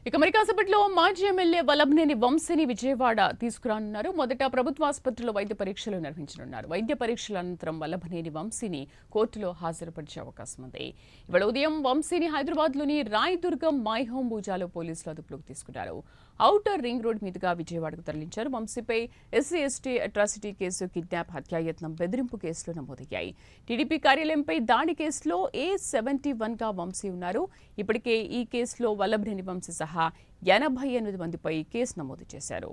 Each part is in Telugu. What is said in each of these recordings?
ఇక మరి కాసేపట్లో మాజీ ఎమ్మెల్యే వల్లభనేని వంశీని విజయవాడ తీసుకురానున్నారు. మొదట ప్రభుత్వ ఆసుపత్రిలో వైద్య పరీక్షలు నిర్వహించనున్నారు. వైద్య పరీక్షల అనంతరం వల్లభనేని వంశీని కోర్టులో హాజరుపరిచే అవకాశం ఉంది. ఇవాళ ఉదయం వంశీని హైదరాబాద్లోని రాయదుర్గం మై హోమ్ పూజాలో పోలీసులు అదుపులోకి తీసుకున్నారు. ఔటర్ రింగ్ రోడ్ మీదుగా విజయవాడకు తరలించారు. వంశీపై SC ST atrocity case, kidnap, హత్యాయత్నం, బెదిరింపు కేసులు నమోదయ్యాయి. టీడీపీ కార్యాలయంపై దాడి కేసులో A71గా వంశీ ఉన్నారు. ఇప్పటికే ఈ కేసులో వల్లభనేని వంశీ సహా 88 మందిపై కేసు నమోదు చేశారు.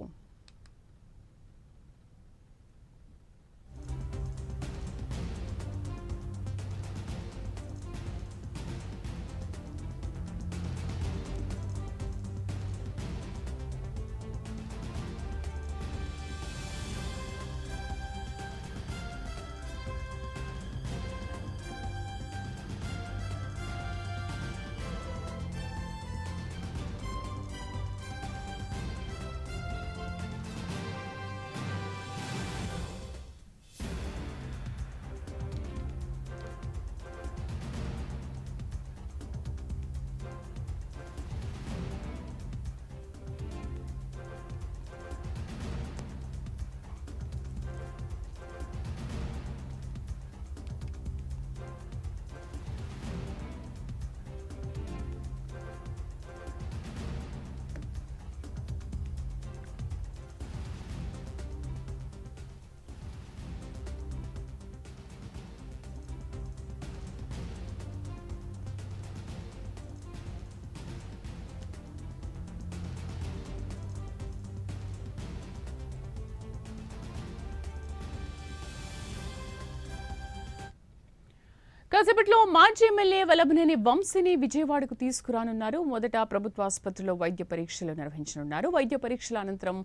కాసేపట్లో మాజీ ఎమ్మెల్యే వల్లభనేని వంశీని విజయవాడకు తీసుకురానున్నారు. మొదట ప్రభుత్వ ఆసుపత్రిలో వైద్య పరీక్షలు నిర్వహించనున్నారు. వైద్య పరీక్షల అనంతరం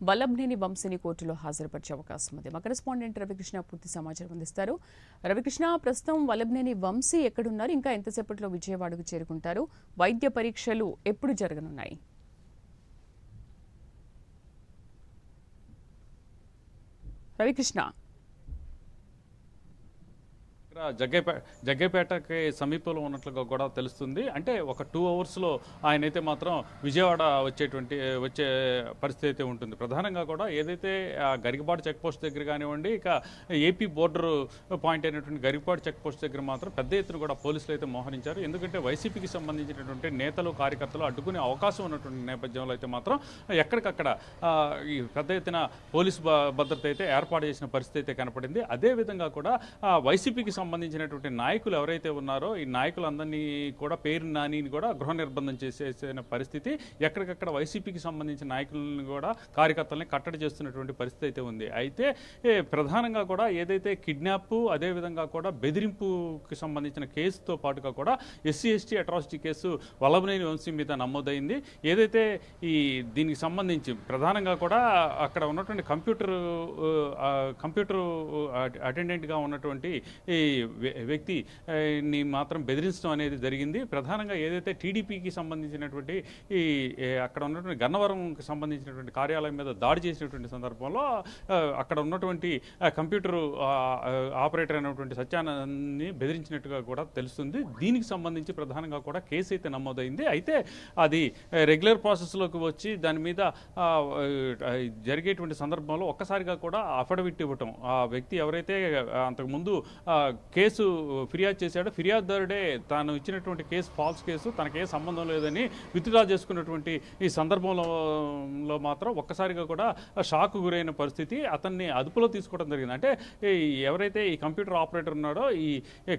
వల్లభనేని వంశీని కోర్టులో హాజరుపరిచే అవకాశం ఉంది. మా కరెస్పాండెంట్ రవికృష్ణ పూర్తి సమాచారం అందిస్తారు. రవికృష్ణ, ప్రస్తుతం వల్లభనేని వంశీ ఎక్కడున్నారు? ఇంకా ఎంతసేపట్లో విజయవాడకు చేరుకుంటారు? వైద్య పరీక్షలు ఎప్పుడు జరగనున్నాయి? రవికృష్ణ, జగ్గైపేటకి సమీపంలో ఉన్నట్లుగా కూడా తెలుస్తుంది. అంటే ఒక 2 అవర్స్లో ఆయనైతే మాత్రం విజయవాడ వచ్చే పరిస్థితి అయితే ఉంటుంది. ప్రధానంగా కూడా ఏదైతే గరికపాడు చెక్ పోస్ట్ దగ్గర కానివ్వండి, ఇక ఏపీ బోర్డర్ పాయింట్ అయినటువంటి గరికపాడు చెక్ పోస్ట్ దగ్గర మాత్రం పెద్ద ఎత్తున కూడా పోలీసులు అయితే మోహరించారు. ఎందుకంటే వైసీపీకి సంబంధించినటువంటి నేతలు, కార్యకర్తలు అడ్డుకునే అవకాశం ఉన్నటువంటి నేపథ్యంలో అయితే మాత్రం ఎక్కడికక్కడ ఈ పెద్ద ఎత్తున పోలీసు భద్రత అయితే ఏర్పాటు చేసిన పరిస్థితి అయితే కనపడింది. అదేవిధంగా కూడా వైసీపీకి సంబంధించినటువంటి నాయకులు ఎవరైతే ఉన్నారో ఈ నాయకులందరినీ కూడా పేరు నానిని కూడా గృహ నిర్బంధం చేసేసిన పరిస్థితి, ఎక్కడికక్కడ వైసీపీకి సంబంధించిన నాయకులను కూడా కార్యకర్తలని కట్టడి చేస్తున్నటువంటి పరిస్థితి అయితే ఉంది. అయితే ప్రధానంగా కూడా ఏదైతే కిడ్నాప్, అదేవిధంగా కూడా బెదిరింపుకి సంబంధించిన కేసుతో పాటుగా కూడా SC ST atrocity case Vallabhaneni Vamsi మీద నమోదైంది. ఏదైతే దీనికి సంబంధించి ప్రధానంగా కూడా అక్కడ ఉన్నటువంటి కంప్యూటర్ అటెండెంట్గా ఉన్నటువంటి ఈ వ్యక్తిని మాత్రం బెదిరించడం అనేది జరిగింది. ప్రధానంగా ఏదైతే టీడీపీకి సంబంధించినటువంటి అక్కడ ఉన్నటువంటి గన్నవరంకి సంబంధించినటువంటి కార్యాలయం మీద దాడి చేసినటువంటి సందర్భంలో అక్కడ ఉన్నటువంటి కంప్యూటర్ ఆపరేటర్ అయినటువంటి సత్యానంద్ని బెదిరించినట్టుగా కూడా తెలుస్తుంది. దీనికి సంబంధించి ప్రధానంగా కూడా కేసు అయితే నమోదైంది. అయితే అది రెగ్యులర్ ప్రాసెస్లోకి వచ్చి దాని మీద జరిగేటువంటి సందర్భంలో ఒక్కసారిగా కూడా అఫిడవిట్ ఇవ్వటం, ఆ వ్యక్తి ఎవరైతే అంతకుముందు కేసు ఫిర్యాదు చేశాడు, ఫిర్యాదుదారుడే తాను ఇచ్చినటువంటి కేసు ఫాల్స్ కేసు, తనకే సంబంధం లేదని విత్డ్రా చేసుకున్నటువంటి ఈ సందర్భంలో మాత్రం ఒక్కసారిగా కూడా షాక్ గురైన పరిస్థితి. అతన్ని అదుపులో తీసుకోవడం జరిగింది. అంటే ఎవరైతే ఈ కంప్యూటర్ ఆపరేటర్ ఉన్నాడో ఈ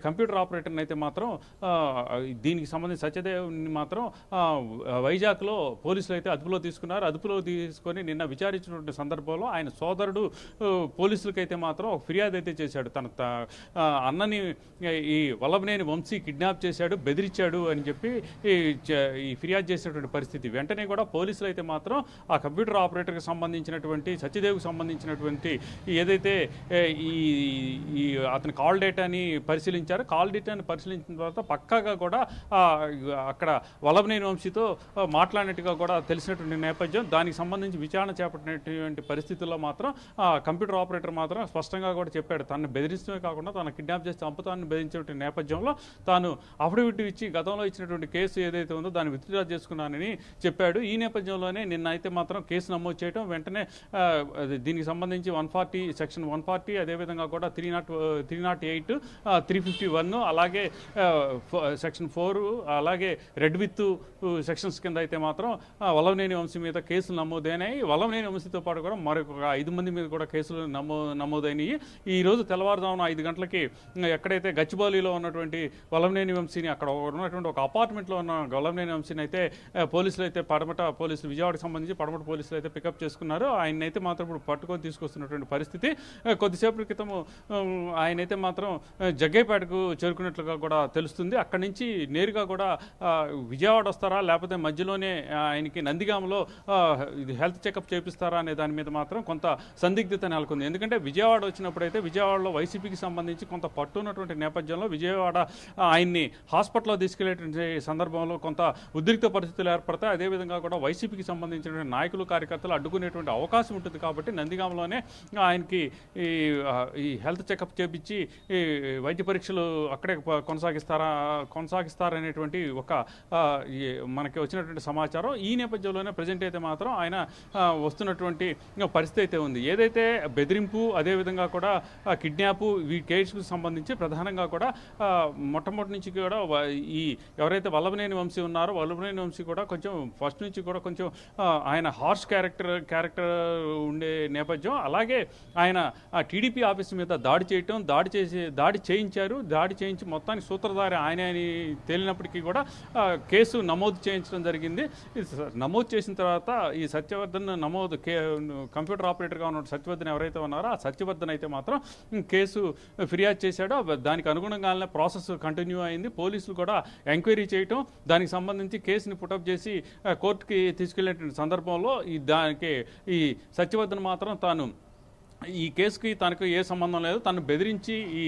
కంప్యూటర్ ఆపరేటర్ని అయితే మాత్రం దీనికి సంబంధించి సత్యదేవ్ని మాత్రం వైజాగ్లో పోలీసులు అయితే అదుపులో తీసుకున్నారు. అదుపులో తీసుకొని నిన్న విచారించినటువంటి సందర్భంలో ఆయన సోదరుడు పోలీసులకైతే మాత్రం ఒక ఫిర్యాదు అయితే చేశాడు. తన అన్నని ఈ వల్లభనేని వంశీ కిడ్నాప్ చేశాడు, బెదిరించాడు అని చెప్పి ఈ ఫిర్యాదు చేసినటువంటి పరిస్థితి. వెంటనే కూడా పోలీసులు అయితే మాత్రం ఆ కంప్యూటర్ ఆపరేటర్కి సంబంధించినటువంటి సత్యదేవ్కి సంబంధించినటువంటి ఏదైతే ఈ అతని కాల్ డేటాని పరిశీలించారో, కాల్ డేటాని పరిశీలించిన తర్వాత పక్కాగా కూడా అక్కడ వల్లభనేని వంశీతో మాట్లాడినట్టుగా కూడా తెలిసినటువంటి నేపథ్యం. దానికి సంబంధించి విచారణ చేపట్టినటువంటి పరిస్థితుల్లో మాత్రం కంప్యూటర్ ఆపరేటర్ మాత్రం స్పష్టంగా కూడా చెప్పాడు, తనను బెదిరిస్తూనే కాకుండా తన కిడ్నాప్ కిడ్నాప్ చేసి చంపుతానని బెదిరించినటువంటి నేపథ్యంలో తాను అఫిడవిట్ ఇచ్చి గతంలో ఇచ్చినటువంటి కేసు ఏదైతే ఉందో దాన్ని విత్డ్రా చేసుకున్నానని చెప్పాడు. ఈ నేపథ్యంలోనే నిన్న అయితే మాత్రం కేసు నమోదు చేయడం, వెంటనే దీనికి సంబంధించి 140 సెక్షన్ 140 అదేవిధంగా కూడా 308 351 అలాగే సెక్షన్ 4 అలాగే రెడ్ విత్ సెక్షన్స్ కింద అయితే మాత్రం వల్లభనేని వంశీ మీద కేసులు నమోదైనాయి. వల్లభనేని వంశీతో పాటు కూడా మరొక 5 మంది మీద కూడా కేసులు నమోదైనాయి. ఈ రోజు తెల్లవారుజామున 5 గంటలకి ఎక్కడైతే గచ్చిబౌలిలో ఉన్నటువంటి వల్లభనేని వంశీని, అక్కడ ఉన్నటువంటి ఒక అపార్ట్మెంట్లో ఉన్న వల్లభనేని వంశీని అయితే పోలీసులు అయితే పడమట పోలీసులు, విజయవాడకు సంబంధించి పడమట పోలీసులు అయితే పికప్ చేసుకున్నారు. ఆయన అయితే మాత్రం ఇప్పుడు పట్టుకొని తీసుకొస్తున్నటువంటి పరిస్థితి. కొద్దిసేపటి క్రితం ఆయన అయితే మాత్రం జగ్గైపేటకు చేరుకున్నట్లుగా కూడా తెలుస్తుంది. అక్కడి నుంచి నేరుగా కూడా విజయవాడ వస్తారా, లేకపోతే మధ్యలోనే ఆయనకి నందిగామలో ఇది హెల్త్ చెకప్ చేపిస్తారా అనే దాని మీద మాత్రం కొంత సందిగ్ధత నెలకొంది. ఎందుకంటే విజయవాడ వచ్చినప్పుడైతే విజయవాడలో వైసీపీకి సంబంధించి కొంత పట్టున్నటువంటి నేపథ్యంలో విజయవాడ ఆయన్ని హాస్పిటల్లో తీసుకెళ్లేటువంటి సందర్భంలో కొంత ఉద్రిక్త పరిస్థితులు ఏర్పడతాయి. అదేవిధంగా కూడా వైసీపీకి సంబంధించిన నాయకులు, కార్యకర్తలు అడ్డుకునేటువంటి అవకాశం ఉంటుంది. కాబట్టి నందిగామలోనే ఆయనకి ఈ హెల్త్ చెకప్ చేపించి ఈ వైద్య పరీక్షలు అక్కడే కొనసాగిస్తారనేటువంటి ఒక మనకి వచ్చినటువంటి సమాచారం. ఈ నేపథ్యంలోనే ప్రజెంట్ అయితే మాత్రం ఆయన వస్తున్నటువంటి పరిస్థితి అయితే ఉంది. ఏదైతే బెదిరింపు, అదేవిధంగా కూడా కిడ్నాప్, ఈ కేసుకు సంబంధించి ప్రధానంగా కూడా మొట్టమొదటి నుంచి కూడా ఈ ఎవరైతే వల్లభనేని వంశీ ఉన్నారో వల్లభనేని వంశీ కూడా కొంచెం ఫస్ట్ నుంచి కూడా కొంచెం ఆయన హార్ష్ క్యారెక్టర్ ఉండే నేపథ్యం. అలాగే ఆయన టీడీపీ ఆఫీస్ మీద దాడి చేయటం, దాడి చేయించి మొత్తానికి సూత్రధారి ఆయన అని తేలినప్పటికీ కూడా కేసు నమోదు చేయించడం జరిగింది. నమోదు చేసిన తర్వాత ఈ సత్యవర్ధన్ కంప్యూటర్ ఆపరేటర్గా ఉన్న సత్యవర్ధన్ ఎవరైతే ఉన్నారో ఆ సత్యవర్ధన్ అయితే మాత్రం కేసు ఫిర్యాదు చేశాడో దానికి అనుగుణంగానే ప్రాసెస్ కంటిన్యూ అయింది. పోలీసులు కూడా ఎంక్వైరీ చేయటం, దానికి సంబంధించి కేసుని పుటప్ చేసి కోర్టుకి తీసుకెళ్లేటువంటి సందర్భంలో ఈ సత్యవర్ధన్ మాత్రం తాను ఈ కేసుకి తనకు ఏ సంబంధం లేదు, తను బెదిరించి ఈ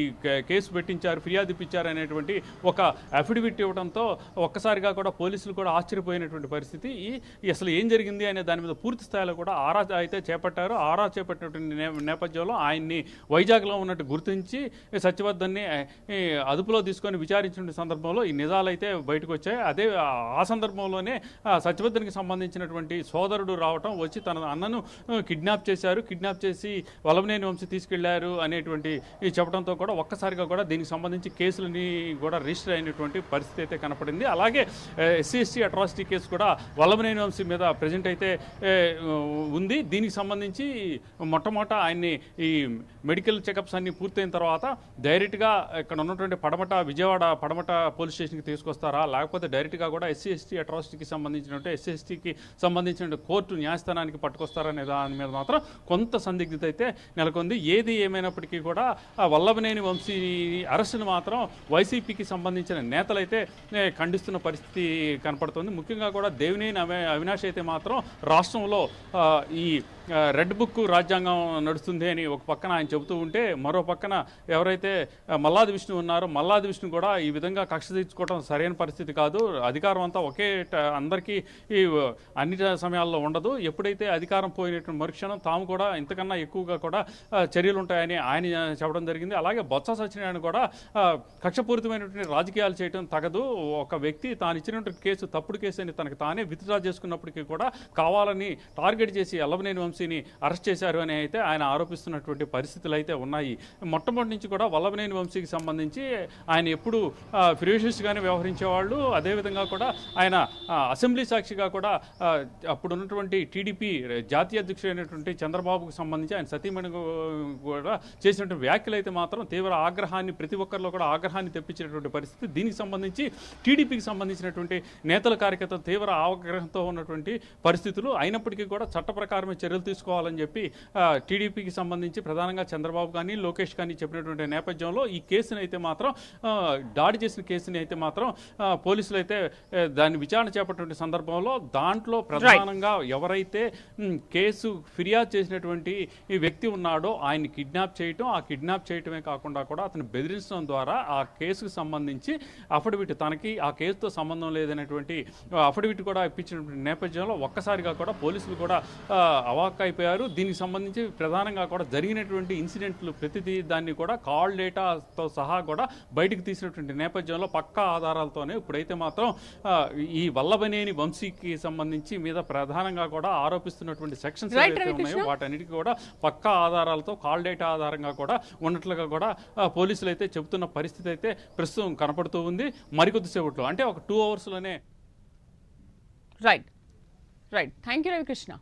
కేసు పెట్టించారు, ఫిర్యాదు ఇప్పించారు అనేటువంటి ఒక అఫిడవిట్ ఇవ్వడంతో ఒక్కసారిగా కూడా పోలీసులు కూడా ఆశ్చర్యపోయినటువంటి పరిస్థితి. అసలు ఏం జరిగింది అనే దాని మీద పూర్తి స్థాయిలో కూడా ఆరా అయితే చేపట్టారు. ఆరా చేపట్టినటువంటి నేపథ్యంలో ఆయన్ని వైజాగ్లో ఉన్నట్టు గుర్తించి సత్యవర్ధన్ని అదుపులో తీసుకొని విచారించిన సందర్భంలో ఈ నిజాలు అయితే బయటకు వచ్చాయి. ఆ సందర్భంలోనే సత్యవర్ధన్కి సంబంధించినటువంటి సోదరుడు రావటం, వచ్చి తన అన్నను కిడ్నాప్ చేసి వల్లభనేని వంశీ తీసుకెళ్లారు అనేటువంటి చెప్పడంతో కూడా ఒక్కసారిగా కూడా దీనికి సంబంధించి కేసులని కూడా రిజిస్టర్ అయినటువంటి పరిస్థితి అయితే కనపడింది. అలాగే SC/ST అట్రాసిటీ కేసు కూడా వల్లభనేని వంశీ మీద ప్రజెంట్ అయితే ఉంది. దీనికి సంబంధించి మొట్టమొదట ఆయన్ని ఈ మెడికల్ చెకప్స్ అన్ని పూర్తయిన తర్వాత డైరెక్ట్గా ఇక్కడ ఉన్నటువంటి విజయవాడ పడమట పోలీస్ స్టేషన్కి తీసుకొస్తారా, లేకపోతే డైరెక్ట్గా కూడా SC/ST అట్రాసిటీకి సంబంధించినట్టు SC/STకి సంబంధించిన కోర్టు న్యాయస్థానానికి పట్టుకొస్తారా అనే దాని మీద మాత్రం కొంత సందిగ్ధత అయితే నెలకొంది. ఏది ఏమైనప్పటికీ కూడా వల్లభనేని వంశీ అరెస్టును మాత్రం వైసీపీకి సంబంధించిన నేతలైతే ఖండిస్తున్న పరిస్థితి కనపడుతుంది. ముఖ్యంగా కూడా దేవినేని అవినాష్ అయితే మాత్రం రాష్ట్రంలో ఈ రెడ్ బుక్ రాజ్యాంగం నడుస్తుంది అని ఒక పక్కన ఆయన చెబుతూ ఉంటే, మరో పక్కన ఎవరైతే మల్లాది విష్ణు ఉన్నారో మల్లాది విష్ణు కూడా ఈ విధంగా కక్ష తీర్చుకోవడం సరైన పరిస్థితి కాదు, అధికారం అంతా ఒకే అందరికీ అన్ని సమయాల్లో ఉండదు, ఎప్పుడైతే అధికారం పోయినటువంటి మరుక్షణం తాము కూడా ఇంతకన్నా ఎక్కువగా కూడా చర్యలు ఉంటాయని ఆయన చెప్పడం జరిగింది. అలాగే బొత్స సత్యనారాయణ కూడా కక్షపూరితమైనటువంటి రాజకీయాలు చేయడం తగదు, ఒక వ్యక్తి తాను ఇచ్చినటువంటి కేసు తప్పుడు కేసు అని తనకు తానే విత్డ్రా చేసుకున్నప్పటికీ కూడా కావాలని టార్గెట్ చేసి వల్లభనేని వంశీని అరెస్ట్ చేశారు అని అయితే ఆయన ఆరోపిస్తున్నటువంటి పరిస్థితులు అయితే ఉన్నాయి. మొట్టమొదటి నుంచి కూడా వల్లభనేని వంశీకి సంబంధించి ఆయన ఎప్పుడు ఫిరోషియస్గానే వ్యవహరించేవాళ్ళు. అదేవిధంగా కూడా ఆయన అసెంబ్లీ సాక్షిగా కూడా అప్పుడు ఉన్నటువంటి టీడీపీ జాతీయ అధ్యక్షుడైనటువంటి చంద్రబాబుకు సంబంధించి ఆయన సతీమణి కూడా చేసినటువంటి వ్యాఖ్యలు అయితే మాత్రం తీవ్ర ఆగ్రహాన్ని, ప్రతి ఒక్కరిలో కూడా ఆగ్రహాన్ని తెప్పించినటువంటి పరిస్థితి. దీనికి సంబంధించి టీడీపీకి సంబంధించినటువంటి నేతల కార్యకర్తలు తీవ్ర ఆగ్రహంతో ఉన్నటువంటి పరిస్థితులు అయినప్పటికీ కూడా చట్ట ప్రకారమే చర్యలు తీసుకోవాలని చెప్పి టీడీపీకి సంబంధించి ప్రధానంగా చంద్రబాబు కానీ లోకేష్ కానీ చెప్పినటువంటి నేపథ్యంలో ఈ కేసుని అయితే మాత్రం దాడి చేసిన కేసుని అయితే మాత్రం పోలీసులు అయితే దాన్ని విచారణ చేపట్టినటువంటి సందర్భంలో దాంట్లో ప్రధానంగా ఎవరైతే కేసు ఫిర్యాదు చేసినటువంటి ఈ వ్యక్తి వ్యక్తి ఉన్నాడో ఆయన్ని కిడ్నాప్ చేయటం, ఆ కిడ్నాప్ చేయటమే కాకుండా కూడా అతను బెదిరించడం ద్వారా ఆ కేసుకు సంబంధించి అఫిడవిట్ తనకి ఆ కేసుతో సంబంధం లేదనేటువంటి అఫిడవిట్ కూడా ఇప్పించినటువంటి నేపథ్యంలో ఒక్కసారిగా కూడా పోలీసులు కూడా అవాక్ అయిపోయారు. దీనికి సంబంధించి ప్రధానంగా కూడా జరిగినటువంటి ఇన్సిడెంట్లు ప్రతిదీ దాన్ని కూడా కాల్ డేటాతో సహా కూడా బయటకు తీసినటువంటి నేపథ్యంలో పక్కా ఆధారాలతోనే ఇప్పుడైతే మాత్రం ఈ వల్లభనేని వంశీకి సంబంధించి మీద ప్రధానంగా కూడా ఆరోపిస్తున్నటువంటి సెక్షన్స్ ఏవైతే ఉన్నాయో వాటన్నిటికీ కూడా పక్కా ఆధారాలతో కాల్ డేటా ఆధారంగా కూడా ఉన్నట్లుగా కూడా పోలీసులు అయితే చెబుతున్న పరిస్థితి అయితే ప్రస్తుతం కనపడుతూ ఉంది. మరికొద్దిసేపట్లో అంటే ఒక 2 hours లోనే. Right thank you Ravikrishna.